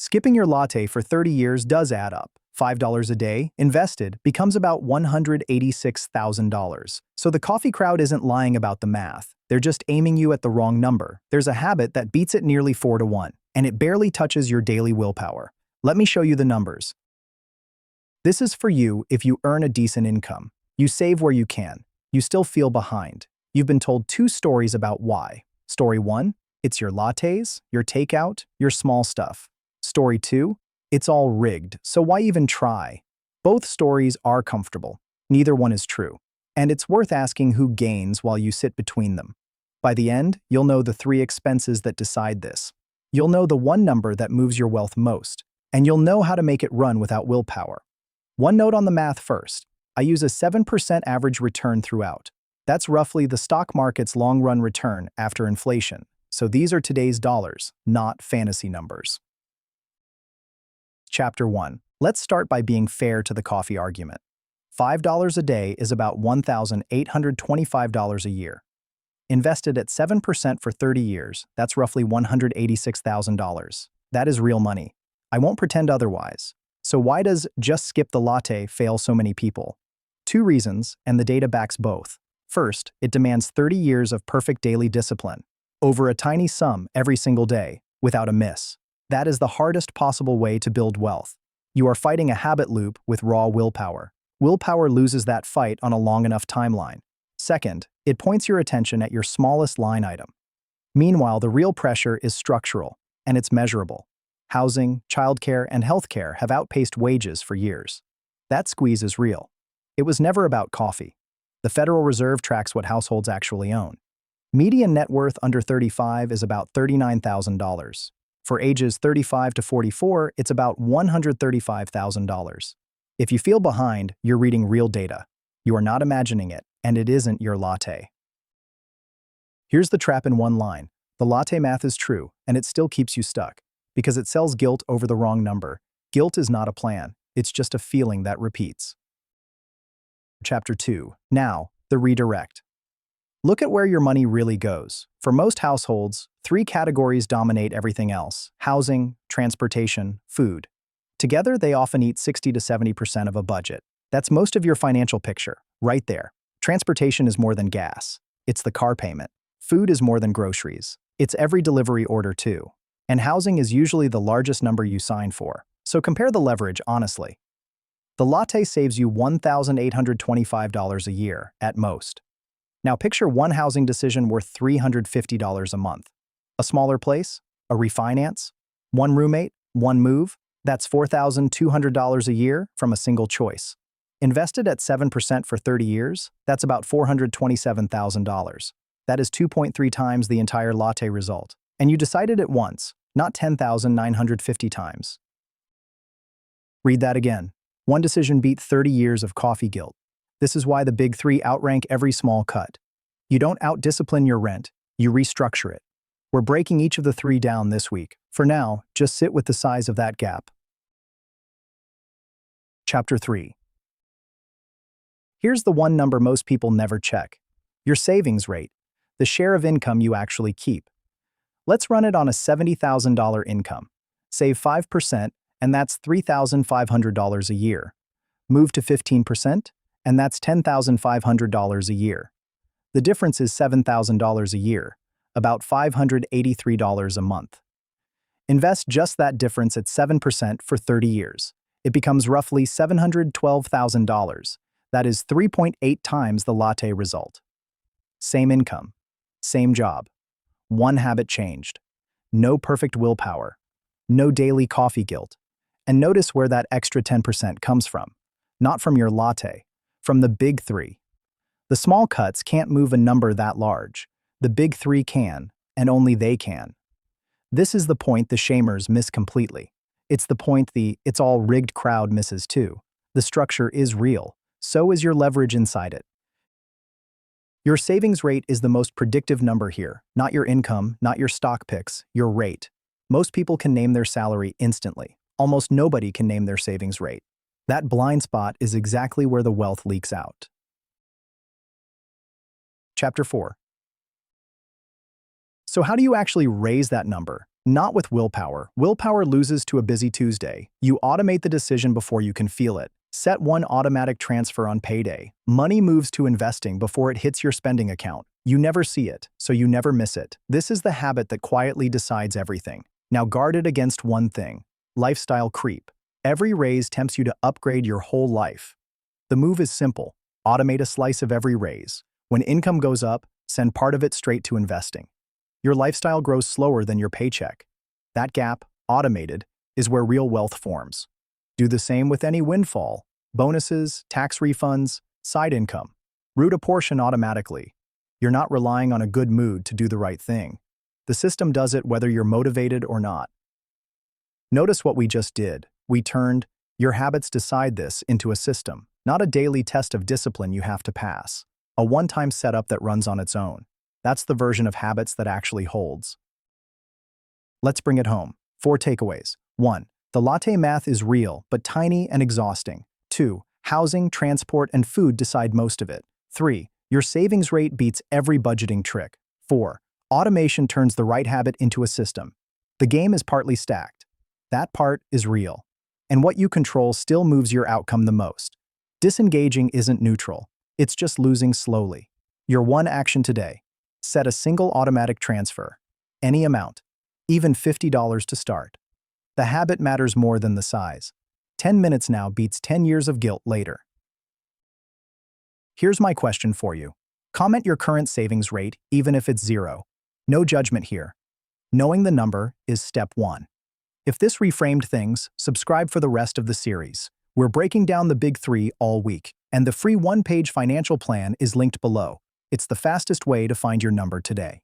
Skipping your latte for 30 years does add up. $5 a day, invested, becomes about $186,000. So the coffee crowd isn't lying about the math. They're just aiming you at the wrong number. There's a habit that beats it nearly 4 to 1, and it barely touches your daily willpower. Let me show you the numbers. This is for you if you earn a decent income. You save where you can. You still feel behind. You've been told 2 stories about why. Story 1, it's your lattes, your takeout, your small stuff. Story 2, it's all rigged, so why even try? Both stories are comfortable. Neither one is true. And it's worth asking who gains while you sit between them. By the end, you'll know the 3 expenses that decide this. You'll know the one number that moves your wealth most. And you'll know how to make it run without willpower. One note on the math first. I use a 7% average return throughout. That's roughly the stock market's long-run return after inflation. So these are today's dollars, not fantasy numbers. Chapter 1. Let's start by being fair to the coffee argument. $5 a day is about $1,825 a year. Invested at 7% for 30 years, that's roughly $186,000. That is real money. I won't pretend otherwise. So why does just skip the latte fail so many people? 2 reasons, and the data backs both. First, it demands 30 years of perfect daily discipline, over a tiny sum every single day, without a miss. That is the hardest possible way to build wealth. You are fighting a habit loop with raw willpower. Willpower loses that fight on a long enough timeline. Second, it points your attention at your smallest line item. Meanwhile, the real pressure is structural, and it's measurable. Housing, childcare, and healthcare have outpaced wages for years. That squeeze is real. It was never about coffee. The Federal Reserve tracks what households actually own. Median net worth under 35 is about $39,000. For ages 35 to 44, it's about $135,000. If you feel behind, you're reading real data. You are not imagining it, and it isn't your latte. Here's the trap in one line. The latte math is true, and it still keeps you stuck. Because it sells guilt over the wrong number. Guilt is not a plan, it's just a feeling that repeats. Chapter 2. Now, the redirect. Look at where your money really goes. For most households, 3 categories dominate everything else: housing, transportation, food. Together, they often eat 60 to 70% of a budget. That's most of your financial picture, right there. Transportation is more than gas. It's the car payment. Food is more than groceries. It's every delivery order too. And housing is usually the largest number you sign for. So compare the leverage honestly. The latte saves you $1,825 a year, at most. Now picture one housing decision worth $350 a month. A smaller place? A refinance? One roommate? One move? That's $4,200 a year from a single choice. Invested at 7% for 30 years, that's about $427,000. That is 2.3 times the entire latte result. And you decided it once, not 10,950 times. Read that again. One decision beat 30 years of coffee guilt. This is why the big 3 outrank every small cut. You don't out-discipline your rent, you restructure it. We're breaking each of the 3 down this week. For now, just sit with the size of that gap. Chapter 3. Here's the one number most people never check. Your savings rate, the share of income you actually keep. Let's run it on a $70,000 income. Save 5%, and that's $3,500 a year. Move to 15%, and that's $10,500 a year. The difference is $7,000 a year, about $583 a month. Invest just that difference at 7% for 30 years. It becomes roughly $712,000. That is 3.8 times the latte result. Same income, same job. One habit changed. No perfect willpower. No daily coffee guilt. And notice where that extra 10% comes from. Not from your latte, from the big 3. The small cuts can't move a number that large. The big 3 can, and only they can. This is the point the shamers miss completely. It's the point the "it's all rigged" crowd misses too. The structure is real. So is your leverage inside it. Your savings rate is the most predictive number here, not your income, not your stock picks, your rate. Most people can name their salary instantly. Almost nobody can name their savings rate. That blind spot is exactly where the wealth leaks out. Chapter 4. So how do you actually raise that number? Not with willpower. Willpower loses to a busy Tuesday. You automate the decision before you can feel it. Set one automatic transfer on payday. Money moves to investing before it hits your spending account. You never see it, so you never miss it. This is the habit that quietly decides everything. Now guard it against one thing: lifestyle creep. Every raise tempts you to upgrade your whole life. The move is simple. Automate a slice of every raise. When income goes up, send part of it straight to investing. Your lifestyle grows slower than your paycheck. That gap, automated, is where real wealth forms. Do the same with any windfall, bonuses, tax refunds, side income. Root a portion automatically. You're not relying on a good mood to do the right thing. The system does it whether you're motivated or not. Notice what we just did. We turned "your habits decide this" into a system, not a daily test of discipline you have to pass. A one-time setup that runs on its own. That's the version of habits that actually holds. Let's bring it home. 4 takeaways. 1. The latte math is real, but tiny and exhausting. 2. Housing, transport, and food decide most of it. 3. Your savings rate beats every budgeting trick. 4. Automation turns the right habit into a system. The game is partly stacked. That part is real. And what you control still moves your outcome the most. Disengaging isn't neutral. It's just losing slowly. Your one action today: set a single automatic transfer. Any amount. Even $50 to start. The habit matters more than the size. 10 minutes now beats 10 years of guilt later. Here's my question for you. Comment your current savings rate, even if it's 0. No judgment here. Knowing the number is step 1. If this reframed things, subscribe for the rest of the series. We're breaking down the big 3 all week, and the free one-page financial plan is linked below. It's the fastest way to find your number today.